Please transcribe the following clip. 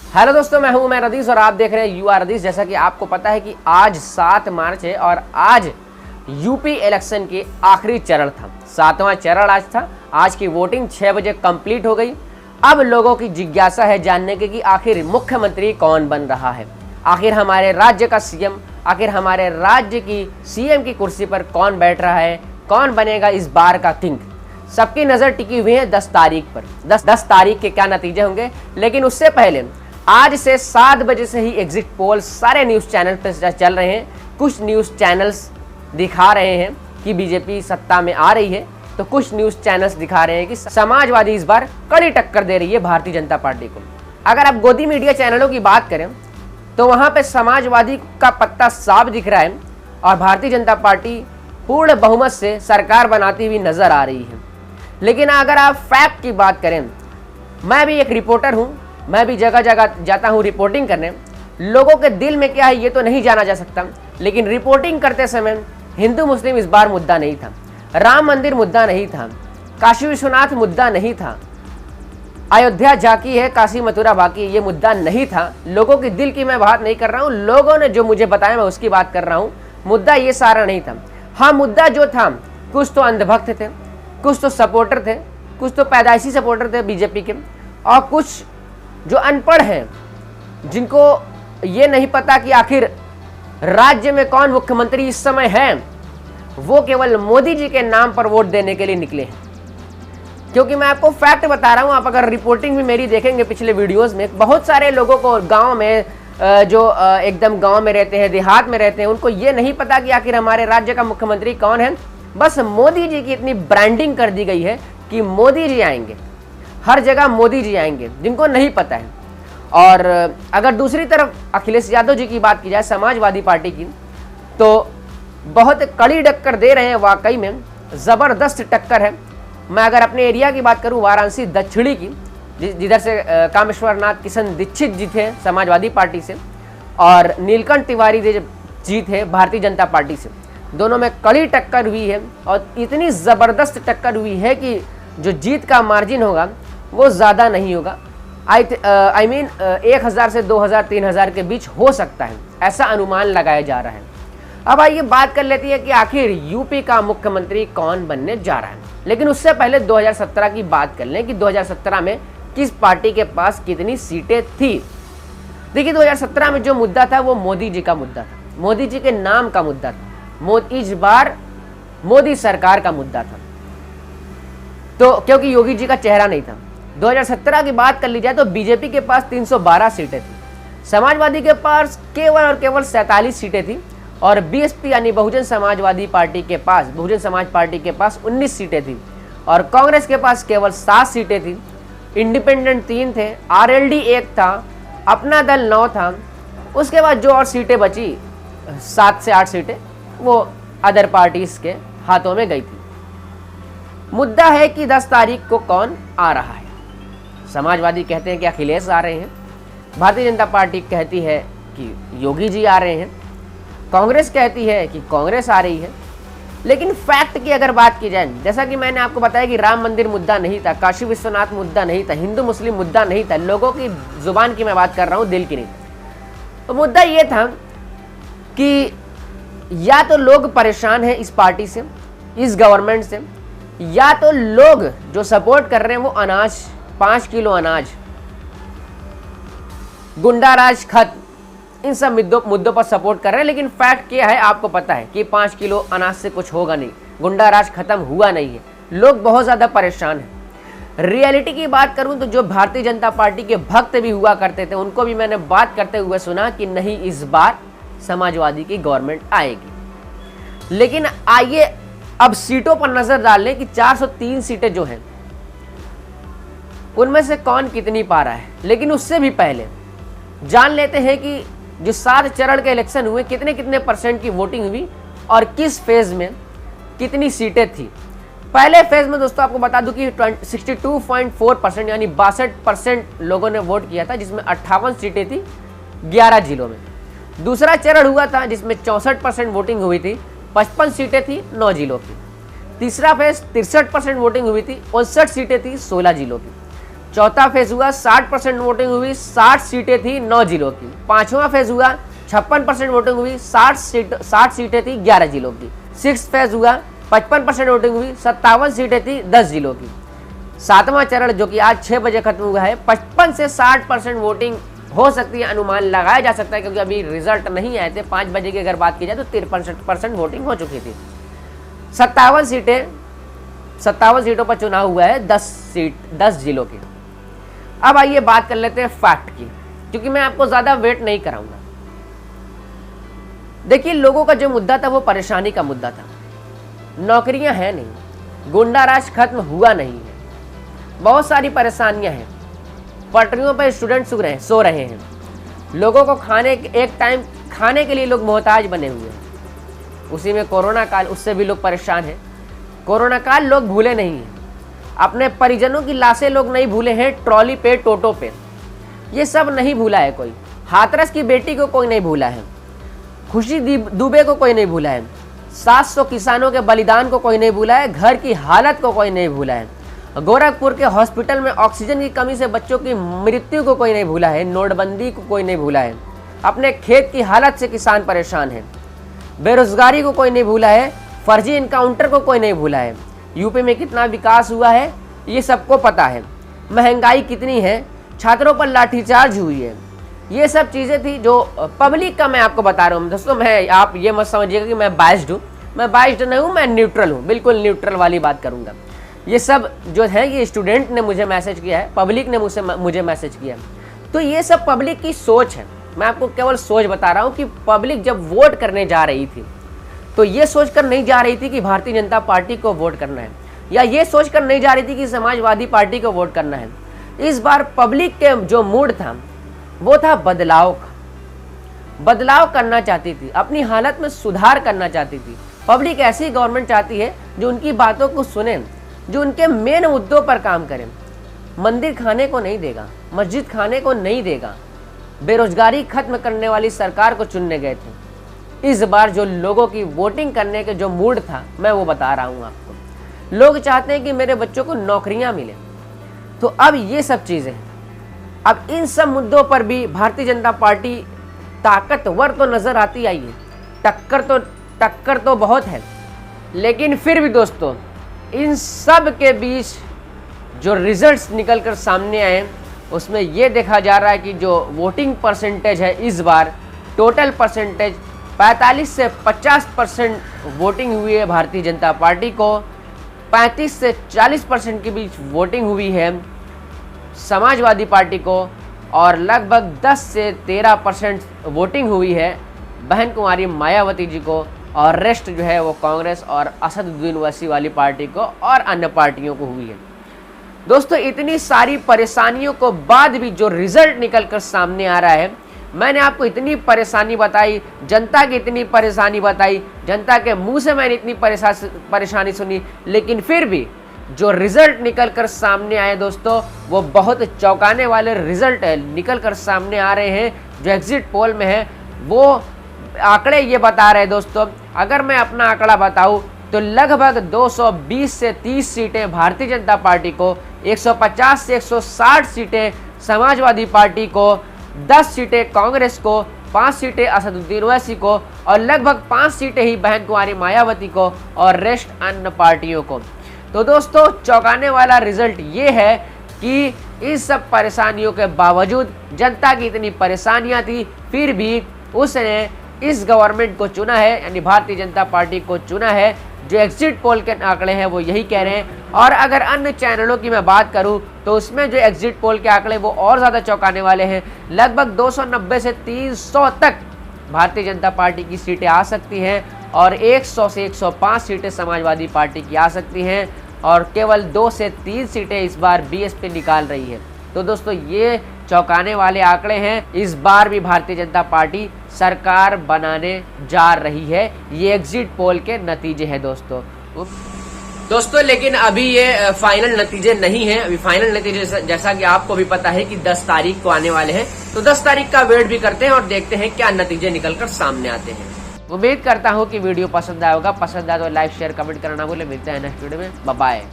Hello दोस्तों, मैं रदीस और आप देख रहे हैं यू आर रदीस। जैसा कि आपको पता है कि आज 7 मार्च है और आज यूपी इलेक्शन के आखिरी चरण था। 7वां चरण आज था। आज की वोटिंग 6 बजे कंप्लीट हो गई। अब लोगों की जिज्ञासा है जानने की कि आखिर मुख्यमंत्री कौन बन रहा है, आखिर हमारे राज्य का सीएम, आखिर हमारे राज्य की सीएम की कुर्सी पर कौन बैठ रहा है, कौन बनेगा इस बार का किंग। सबकी नज़र टिकी हुई है 10 तारीख पर। 10 तारीख के क्या नतीजे होंगे। लेकिन उससे पहले आज से 7 बजे से ही एग्जिट पोल सारे न्यूज़ चैनल पर चल रहे हैं। कुछ न्यूज़ चैनल्स दिखा रहे हैं कि बीजेपी सत्ता में आ रही है, तो कुछ न्यूज़ चैनल्स दिखा रहे हैं कि समाजवादी इस बार कड़ी टक्कर दे रही है भारतीय जनता पार्टी को। अगर आप गोदी मीडिया चैनलों की बात करें तो वहाँ पे समाजवादी का पत्ता साफ दिख रहा है और भारतीय जनता पार्टी पूर्ण बहुमत से सरकार बनाती हुई नजर आ रही है। लेकिन अगर आप फैक्ट की बात करें, मैं भी एक रिपोर्टर हूँ, मैं भी जगह जगह जाता हूँ रिपोर्टिंग करने। लोगों के दिल में क्या है ये तो नहीं जाना जा सकता, लेकिन रिपोर्टिंग करते समय हिंदू मुस्लिम इस बार मुद्दा नहीं था, राम मंदिर मुद्दा नहीं था, काशी विश्वनाथ मुद्दा नहीं था, अयोध्या झांकी है काशी मथुरा बाकी ये मुद्दा नहीं था। लोगों के दिल की मैं बात नहीं कर रहा हूँ, लोगों ने जो मुझे बताया मैं उसकी बात कर रहा हूँ। मुद्दा ये सारा नहीं था। हाँ, मुद्दा जो था, कुछ तो अंधभक्त थे, कुछ तो सपोर्टर थे, कुछ तो पैदाइशी सपोर्टर थे बीजेपी के, और कुछ जो अनपढ़ हैं जिनको ये नहीं पता कि आखिर राज्य में कौन मुख्यमंत्री इस समय है, वो केवल मोदी जी के नाम पर वोट देने के लिए निकले हैं। क्योंकि मैं आपको फैक्ट बता रहा हूं, आप अगर रिपोर्टिंग भी मेरी देखेंगे पिछले वीडियोस में, बहुत सारे लोगों को गांव में जो एकदम गांव में रहते हैं, देहात में रहते हैं, उनको ये नहीं पता कि आखिर हमारे राज्य का मुख्यमंत्री कौन है। बस मोदी जी की इतनी ब्रांडिंग कर दी गई है कि मोदी जी आएंगे, हर जगह मोदी जी आएंगे, जिनको नहीं पता है। और अगर दूसरी तरफ अखिलेश यादव जी की बात की जाए, समाजवादी पार्टी की, तो बहुत कड़ी टक्कर दे रहे हैं, वाकई में ज़बरदस्त टक्कर है। मैं अगर अपने एरिया की बात करूं, वाराणसी दक्षिणी की, जिधर से कामेश्वर नाथ किशन दीक्षित जी थे समाजवादी पार्टी से, और नीलकंठ तिवारी जी थे भारतीय जनता पार्टी से, दोनों में कड़ी टक्कर हुई है। और इतनी ज़बरदस्त टक्कर हुई है कि जो जीत का मार्जिन होगा वो ज़्यादा नहीं होगा। आई मीन 1000 से 2000 3000 के बीच हो सकता है, ऐसा अनुमान लगाया जा रहा है। अब आइए बात कर लेती है कि आखिर यूपी का मुख्यमंत्री कौन बनने जा रहा है। लेकिन उससे पहले 2017 की बात कर लें कि 2017 में किस पार्टी के पास कितनी सीटें थी। देखिए, 2017 में जो मुद्दा था वो मोदी जी का मुद्दा था, मोदी जी के नाम का मुद्दा था, इस बार मोदी सरकार का मुद्दा था। तो क्योंकि योगी जी का चेहरा नहीं था। 2017 की बात कर ली जाए तो बीजेपी के पास 312 सीटें थी, समाजवादी के पास केवल और केवल 47 सीटें थी, और बीएसपी यानी बहुजन समाजवादी पार्टी के पास, बहुजन समाज पार्टी के पास 19 सीटें थी, और कांग्रेस के पास केवल 7 सीटें थी। इंडिपेंडेंट 3 थे, आरएलडी 1 था, अपना दल 9 था। उसके बाद जो और सीटें बची 7 से 8 सीटें वो अदर पार्टीज के हाथों में गई थी। मुद्दा है कि 10 तारीख को कौन आ रहा है। समाजवादी कहते हैं कि अखिलेश आ रहे हैं, भारतीय जनता पार्टी कहती है कि योगी जी आ रहे हैं, कांग्रेस कहती है कि कांग्रेस आ रही है। लेकिन फैक्ट की अगर बात की जाए, जैसा कि मैंने आपको बताया कि राम मंदिर मुद्दा नहीं था, काशी विश्वनाथ मुद्दा नहीं था, हिंदू मुस्लिम मुद्दा नहीं था, लोगों की जुबान की मैं बात कर रहा हूँ, दिल की नहीं। तो मुद्दा ये था कि या तो लोग परेशान हैं इस पार्टी से, इस गवर्नमेंट से, या तो लोग जो सपोर्ट कर रहे हैं वो अनाज, 5 किलो अनाज, गुंडाराज खत्म, इन सब मुद्दों पर सपोर्ट कर रहे हैं। लेकिन फैक्ट क्या है आपको पता है कि 5 किलो अनाज से कुछ होगा नहीं, गुंडाराज खत्म हुआ नहीं है, लोग बहुत ज़्यादा परेशान हैं। रियलिटी की बात करूं तो जो भारतीय जनता पार्टी के भक्त भी हुआ करते थे, उनको भी मैंने बात करते हुए सुना कि नहीं, इस बार समाजवादी की गवर्नमेंट आएगी। लेकिन आइए अब सीटों पर नजर डाल लें कि 403 सीटें जो हैं उनमें से कौन कितनी पा रहा है। लेकिन उससे भी पहले जान लेते हैं कि जो 7 चरण के इलेक्शन हुए, कितने कितने परसेंट की वोटिंग हुई और किस फेज में कितनी सीटें थी। पहले फेज में दोस्तों आपको बता दूं कि 62.4% यानी 62% लोगों ने वोट किया था, जिसमें 58 सीटें थी 11 जिलों में। दूसरा चरण हुआ था जिसमें 64% वोटिंग हुई थी, 55 सीटें थी 9 जिलों की। तीसरा फेज 63% वोटिंग हुई थी, 59 सीटें थी 16 जिलों की। चौथा फेज हुआ 60% वोटिंग हुई, 60 सीटें थी 9 जिलों की। पांचवा फेज हुआ 56% वोटिंग हुई, 60 सीटें थी 11 जिलों की। सिक्स फेज हुआ 55% वोटिंग हुई, 57 सीटें थी 10 जिलों की। सातवां चरण जो कि आज 6 बजे खत्म हुआ है, 55 से 60% वोटिंग हो सकती है, अनुमान लगाया जा सकता है, क्योंकि अभी रिजल्ट नहीं आए थे। 5 बजे की अगर बात की जाए तो 53% वोटिंग हो चुकी थी। 57 सीटों पर चुनाव हुआ है, 10 जिलों की। अब आइए बात कर लेते हैं फैक्ट की, क्योंकि मैं आपको ज्यादा वेट नहीं कराऊंगा। देखिए, लोगों का जो मुद्दा था वो परेशानी का मुद्दा था। नौकरियां हैं नहीं, गुंडाराज खत्म हुआ नहीं है, बहुत सारी परेशानियां हैं, पटरियों पर स्टूडेंट सो रहे हैं, लोगों को एक टाइम खाने के लिए लोग मोहताज बने हुए हैं। उसी में कोरोना काल, उससे भी लोग परेशान हैं। कोरोना काल लोग भूले नहीं हैं, अपने परिजनों की लाशें लोग नहीं भूले हैं, ट्रॉली पे, टोटो पे, ये सब नहीं भूला है कोई। हाथरस की बेटी को कोई नहीं भूला है, खुशी दुबे को कोई नहीं भूला है, 700 किसानों के बलिदान को कोई नहीं भूला है, घर की हालत को कोई नहीं भूला है, गोरखपुर के हॉस्पिटल में ऑक्सीजन की कमी से बच्चों की मृत्यु को कोई नहीं भूला है, नोटबंदी को कोई नहीं भूला है, अपने खेत की हालत से किसान परेशान है, बेरोजगारी को कोई नहीं भूला है, फर्जी इनकाउंटर को कोई नहीं भूला है, यूपी में कितना विकास हुआ है ये सबको पता है, महंगाई कितनी है, छात्रों पर लाठीचार्ज हुई है, ये सब चीज़ें थी जो पब्लिक का मैं आपको बता रहा हूँ दोस्तों। आप ये मत समझिएगा कि मैं बाइस्ड हूँ, मैं बाइस्ड नहीं हूँ, मैं न्यूट्रल हूँ, बिल्कुल न्यूट्रल वाली बात करूँगा। ये सब जो है ये स्टूडेंट ने मुझे मैसेज किया है, पब्लिक ने मुझे मैसेज किया है, तो ये सब पब्लिक की सोच है। मैं आपको केवल सोच बता रहा हूँ कि पब्लिक जब वोट करने जा रही थी तो ये सोचकर नहीं जा रही थी कि भारतीय जनता पार्टी को वोट करना है, या ये सोचकर नहीं जा रही थी कि समाजवादी पार्टी को वोट करना है। इस बार पब्लिक के जो मूड था वो था बदलाव का, बदलाव करना चाहती थी, अपनी हालत में सुधार करना चाहती थी। पब्लिक ऐसी गवर्नमेंट चाहती है जो उनकी बातों को सुने, जो उनके मेन मुद्दों पर काम करें। मंदिर खाने को नहीं देगा, मस्जिद खाने को नहीं देगा, बेरोजगारी खत्म करने वाली सरकार को चुनने गए थे। इस बार जो लोगों की वोटिंग करने के जो मूड था मैं वो बता रहा हूँ आपको। लोग चाहते हैं कि मेरे बच्चों को नौकरियां मिले, तो अब ये सब चीजें, अब इन सब मुद्दों पर भी भारतीय जनता पार्टी ताकतवर तो नजर आती आई है, टक्कर तो बहुत है, लेकिन फिर भी दोस्तों इन सब के बीच जो रिजल्ट्स निकल कर सामने आए उसमें ये देखा जा रहा है कि जो वोटिंग परसेंटेज है इस बार, टोटल परसेंटेज 45 से 50% वोटिंग हुई है भारतीय जनता पार्टी को, 35 से 40% के बीच वोटिंग हुई है समाजवादी पार्टी को, और लगभग 10 से 13% वोटिंग हुई है बहन कुमारी मायावती जी को, और रेस्ट जो है वो कांग्रेस और असदुद्दीन ओवैसी वाली पार्टी को और अन्य पार्टियों को हुई है। दोस्तों, इतनी सारी परेशानियों को बाद भी जो रिजल्ट निकल कर सामने आ रहा है, मैंने आपको इतनी परेशानी बताई, जनता की इतनी परेशानी बताई, जनता के मुंह से मैंने इतनी परेशानी सुनी, लेकिन फिर भी जो रिजल्ट निकल कर सामने आए दोस्तों वो बहुत चौंकाने वाले रिजल्ट निकल कर सामने आ रहे हैं। जो एग्जिट पोल में है वो आंकड़े ये बता रहे हैं दोस्तों, अगर मैं अपना आंकड़ा बताऊं तो लगभग 220 से 30 सीटें भारतीय जनता पार्टी को, 150 से 160 सीटें समाजवादी पार्टी को, 10 सीटें कांग्रेस को, 5 सीटें असदुद्दीन ओवैसी को, और लगभग 5 सीटें ही बहन कुमारी मायावती को और रेस्ट अन्य पार्टियों को। तो दोस्तों, चौंकाने वाला रिजल्ट ये है कि इस सब परेशानियों के बावजूद, जनता की इतनी परेशानियां थी, फिर भी उसने इस गवर्नमेंट को चुना है, यानी भारतीय जनता पार्टी को चुना है। जो एग्जिट पोल के आंकड़े हैं वो यही कह रहे हैं, और अगर अन्य चैनलों की मैं बात करूं तो उसमें जो एग्जिट पोल के आंकड़े वो और ज़्यादा चौंकाने वाले हैं। लगभग 290 से 300 तक भारतीय जनता पार्टी की सीटें आ सकती हैं, और 100 से 105 सीटें समाजवादी पार्टी की आ सकती हैं, और केवल 2 से 3 सीटें इस बार बीएसपी निकाल रही है। तो दोस्तों, ये चौंकाने वाले आंकड़े हैं। इस बार भी भारतीय जनता पार्टी सरकार बनाने जा रही है, ये एग्जिट पोल के नतीजे हैं दोस्तों। लेकिन अभी ये फाइनल नतीजे नहीं है। अभी फाइनल नतीजे जैसा कि आपको भी पता है कि 10 तारीख को आने वाले हैं, तो 10 तारीख का वेट भी करते हैं और देखते हैं क्या नतीजे निकलकर सामने आते हैं। उम्मीद करता हूँ कि वीडियो पसंद आया होगा। पसंद आया तो लाइक शेयर कमेंट करना भूले। मिलते हैं नेक्स्ट वीडियो में, बाय बाय।